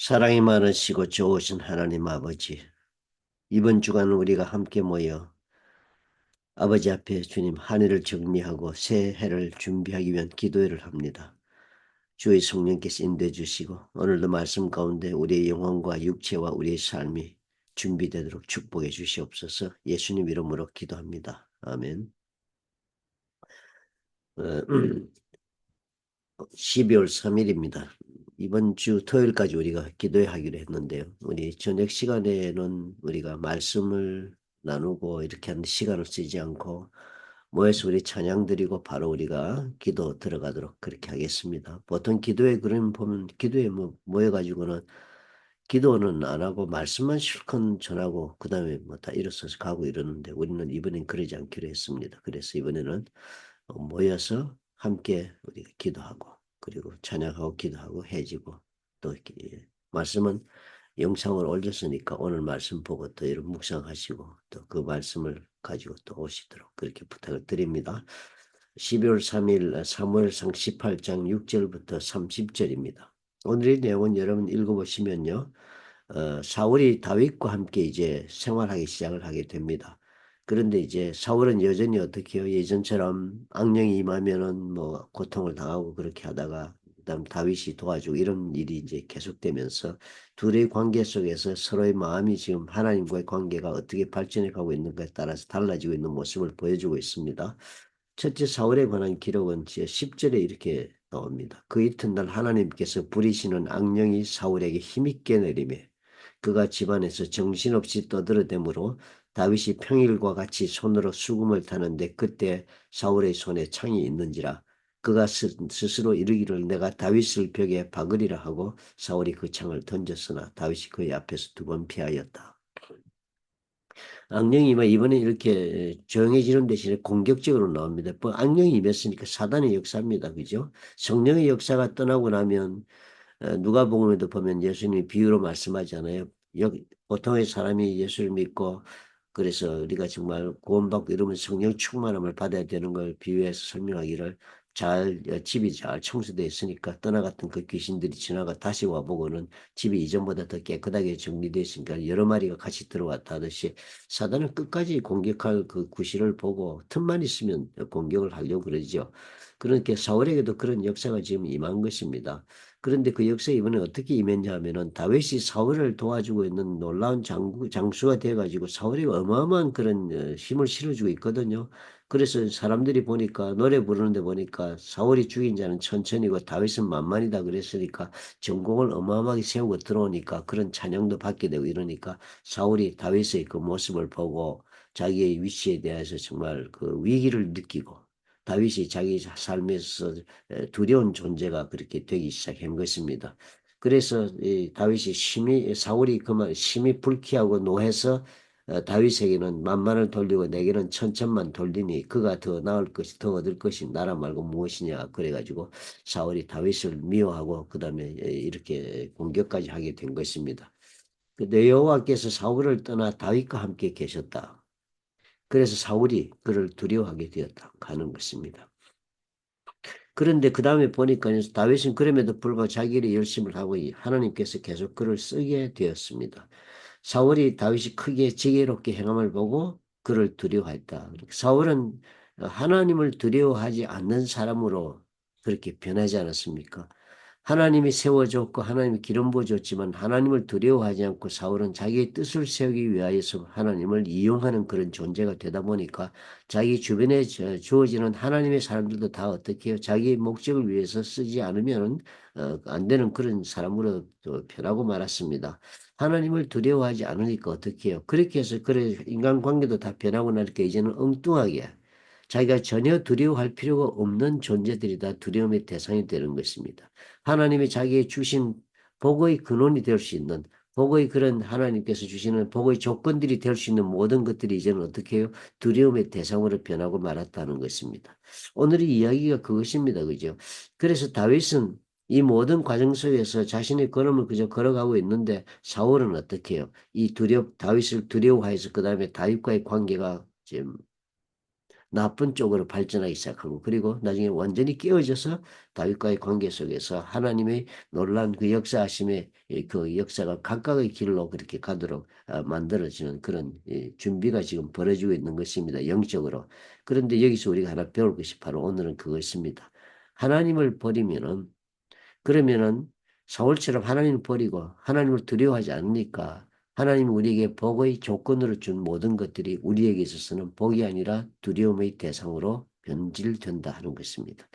사랑이 많으시고 좋으신 하나님 아버지, 이번 주간은 우리가 함께 모여 아버지 앞에 주님 한 해를 정리하고 새 해를 준비하기 위한 기도회를 합니다. 주의 성령께서 인도해 주시고 오늘도 말씀 가운데 우리의 영혼과 육체와 우리의 삶이 준비되도록 축복해 주시옵소서. 예수님 이름으로 기도합니다. 아멘. 12월 3일입니다. 이번 주 토요일까지 우리가 기도회 하기로 했는데요. 우리 저녁 시간에는 우리가 말씀을 나누고 이렇게 하는 시간을 쓰지 않고 모여서 우리 찬양 드리고 바로 우리가 기도 들어가도록 그렇게 하겠습니다. 보통 기도회 그러면 보면 기도회 모여가지고는 기도는 안 하고 말씀만 실컷 전하고 그 다음에 뭐 다 일어서서 가고 이러는데 우리는 이번엔 그러지 않기로 했습니다. 그래서 이번에는 모여서 함께 우리가 기도하고 그리고 찬양하고 기도하고 해지고 또 이렇게 말씀은 영상을 올렸으니까 오늘 말씀 보고 또 여러분 묵상하시고 또 그 말씀을 가지고 또 오시도록 그렇게 부탁을 드립니다. 12월 3일 사무엘상 18장 6절부터 30절입니다. 오늘의 내용은 여러분 읽어보시면요. 사울이 다윗과 함께 이제 생활하기 시작을 하게 됩니다. 그런데 이제 사울은 여전히 어떻게 해요? 예전처럼 악령이 임하면은 뭐 고통을 당하고 그렇게 하다가 그다음 다윗이 도와주고 이런 일이 이제 계속되면서 둘의 관계 속에서 서로의 마음이 지금 하나님과의 관계가 어떻게 발전해 가고 있는가에 따라서 달라지고 있는 모습을 보여주고 있습니다. 첫째 사울에 관한 기록은 10절에 이렇게 나옵니다. 그 이튿날 하나님께서 부리시는 악령이 사울에게 힘있게 내리매 그가 집안에서 정신없이 떠들어대므로 다윗이 평일과 같이 손으로 수금을 타는데 그때 사울의 손에 창이 있는지라 그가 스스로 이르기를 내가 다윗을 벽에 박으리라 하고 사울이 그 창을 던졌으나 다윗이 그의 앞에서 두 번 피하였다. 악령이 이번에 이렇게 조용해지는 대신에 공격적으로 나옵니다. 뭐 악령이 임했으니까 사단의 역사입니다. 그죠? 성령의 역사가 떠나고 나면 누가복음에도 보면 예수님이 비유로 말씀하잖아요. 보통의 사람이 예수를 믿고 그래서 우리가 정말 구원받고 이러면 성령 충만함을 받아야 되는 걸 비유해서 설명하기를 집이 잘 청소되어 있으니까 떠나갔던 그 귀신들이 지나가 다시 와보고는 집이 이전보다 더 깨끗하게 정리되어 있으니까 여러 마리가 같이 들어왔다 하듯이 사단은 끝까지 공격할 그 구실을 보고 틈만 있으면 공격을 하려고 그러죠. 그러니까 사울에게도 그런 역사가 지금 임한 것입니다. 그런데 그 역사에 이번에 어떻게 임했냐 하면은 다윗이 사울을 도와주고 있는 놀라운 장수가 돼가지고 사울이 어마어마한 그런 힘을 실어주고 있거든요. 그래서 사람들이 보니까 노래 부르는데 보니까 사울이 죽인 자는 천천히고 다윗은 만만이다 그랬으니까 전공을 어마어마하게 세우고 들어오니까 그런 찬양도 받게 되고 이러니까 사울이 다윗의 그 모습을 보고 자기의 위치에 대해서 정말 그 위기를 느끼고 다윗이 자기 삶에서 두려운 존재가 그렇게 되기 시작한 것입니다. 그래서 이 다윗이 사울이 그만 심히 불쾌하고 노해서 다윗에게는 만만을 돌리고 내게는 천천만 돌리니 그가 더 나을 것이 더 얻을 것이 나라 말고 무엇이냐 그래가지고 사울이 다윗을 미워하고 그 다음에 이렇게 공격까지 하게 된 것입니다. 근데 여호와께서 사울을 떠나 다윗과 함께 계셨다. 그래서 사울이 그를 두려워하게 되었다 하는 것입니다. 그런데 그 다음에 보니까 다윗은 그럼에도 불구하고 자기 일에 열심을 하고 하나님께서 계속 그를 쓰게 되었습니다. 사울이 다윗이 크게 지혜롭게 행함을 보고 그를 두려워했다. 사울은 하나님을 두려워하지 않는 사람으로 그렇게 변하지 않았습니까? 하나님이 세워줬고 하나님이 기름 부어줬지만 하나님을 두려워하지 않고 사울은 자기의 뜻을 세우기 위하여서 하나님을 이용하는 그런 존재가 되다 보니까 자기 주변에 주어지는 하나님의 사람들도 다 어떻게 해요? 자기의 목적을 위해서 쓰지 않으면 안 되는 그런 사람으로 또 변하고 말았습니다. 하나님을 두려워하지 않으니까 어떻게 해요? 그렇게 해서 그래 인간관계도 다 변하고 나니까 이제는 엉뚱하게 자기가 전혀 두려워할 필요가 없는 존재들이 다 두려움의 대상이 되는 것입니다. 하나님이 자기의 주신 복의 근원이 될 수 있는 복의 그런 하나님께서 주시는 복의 조건들이 될 수 있는 모든 것들이 이제는 어떻게 해요? 두려움의 대상으로 변하고 말았다는 것입니다. 오늘의 이야기가 그것입니다. 그죠? 그래서 다윗은 이 모든 과정 속에서 자신의 걸음을 그저 걸어가고 있는데 사울은 어떻게 해요? 다윗을 두려워해서 그 다음에 다윗과의 관계가 지금 나쁜 쪽으로 발전하기 시작하고 그리고 나중에 완전히 깨어져서 다윗과의 관계 속에서 하나님의 놀란 그 역사하심의 그 역사가 각각의 길로 그렇게 가도록 만들어지는 그런 준비가 지금 벌어지고 있는 것입니다. 영적으로. 그런데 여기서 우리가 하나 배울 것이 바로 오늘은 그것입니다. 하나님을 버리면은 그러면은 사울처럼 하나님을 버리고 하나님을 두려워하지 않으니까 하나님이 우리에게 복의 조건으로 준 모든 것들이 우리에게 있어서는 복이 아니라 두려움의 대상으로 변질된다 하는 것입니다.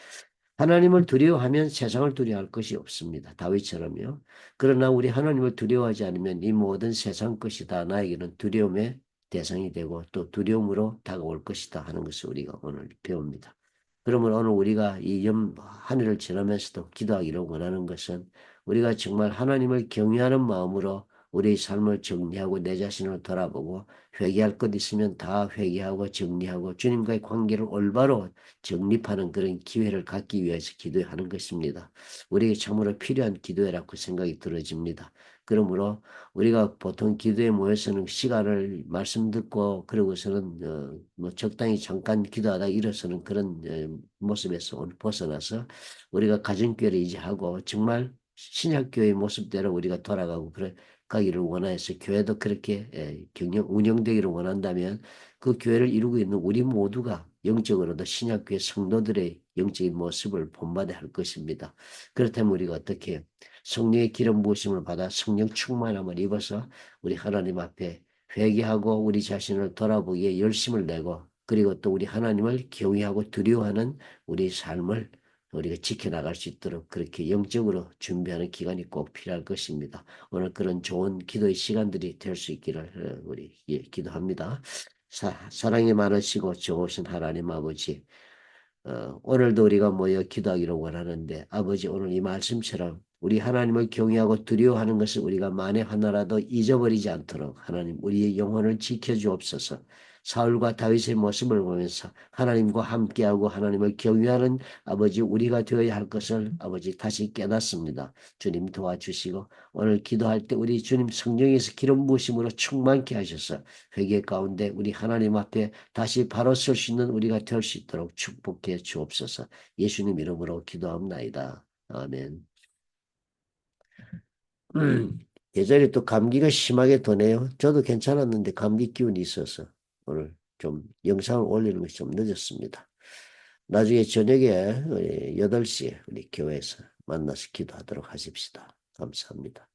하나님을 두려워하면 세상을 두려워할 것이 없습니다. 다윗처럼요. 그러나 우리 하나님을 두려워하지 않으면 이 모든 세상 것이 다 나에게는 두려움의 대상이 되고 또 두려움으로 다가올 것이다 하는 것을 우리가 오늘 배웁니다. 그러면 오늘 우리가 이 한 해를 지나면서도 기도하기를 원하는 것은 우리가 정말 하나님을 경외하는 마음으로 우리의 삶을 정리하고 내 자신을 돌아보고 회개할 것 있으면 다 회개하고 정리하고 주님과의 관계를 올바로 정립하는 그런 기회를 갖기 위해서 기도하는 것입니다. 우리에게 참으로 필요한 기도회라고 생각이 들어집니다. 그러므로 우리가 보통 기도에 모여서는 시간을 말씀 듣고 그러고서는 뭐 적당히 잠깐 기도하다 일어서는 그런 모습에서 오늘 벗어나서 우리가 가정교회를 이제하고 정말 신약교회의 모습대로 우리가 돌아가고 그래 가기를 원해서 교회도 그렇게 운영되기를 원한다면 그 교회를 이루고 있는 우리 모두가 영적으로도 신약교회 성도들의 영적인 모습을 본받아야 할 것입니다. 그렇다면 우리가 어떻게 성령의 기름 부으심을 받아 성령 충만함을 입어서 우리 하나님 앞에 회개하고 우리 자신을 돌아보기에 열심을 내고 그리고 또 우리 하나님을 경외하고 두려워하는 우리 삶을 우리가 지켜나갈 수 있도록 그렇게 영적으로 준비하는 기간이 꼭 필요할 것입니다. 오늘 그런 좋은 기도의 시간들이 될 수 있기를 우리 기도합니다. 사랑이 많으시고 좋으신 하나님 아버지 오늘도 우리가 모여 기도하기를 원하는데 아버지 오늘 이 말씀처럼 우리 하나님을 경외하고 두려워하는 것을 우리가 만에 하나라도 잊어버리지 않도록 하나님 우리의 영혼을 지켜주옵소서. 사울과 다윗의 모습을 보면서 하나님과 함께하고 하나님을 경외하는 아버지 우리가 되어야 할 것을 아버지 다시 깨닫습니다. 주님 도와주시고 오늘 기도할 때 우리 주님 성령에서 기름 부으심으로 충만케 하셔서 회개 가운데 우리 하나님 앞에 다시 바로 설 수 있는 우리가 될 수 있도록 축복해 주옵소서. 예수님 이름으로 기도합나이다. 아멘. 계절이 또 감기가 심하게 도네요. 저도 괜찮았는데 감기 기운이 있어서 오늘 좀 영상을 올리는 것이 좀 늦었습니다. 나중에 저녁에 우리 8시에 우리 교회에서 만나서 기도하도록 하십시다. 감사합니다.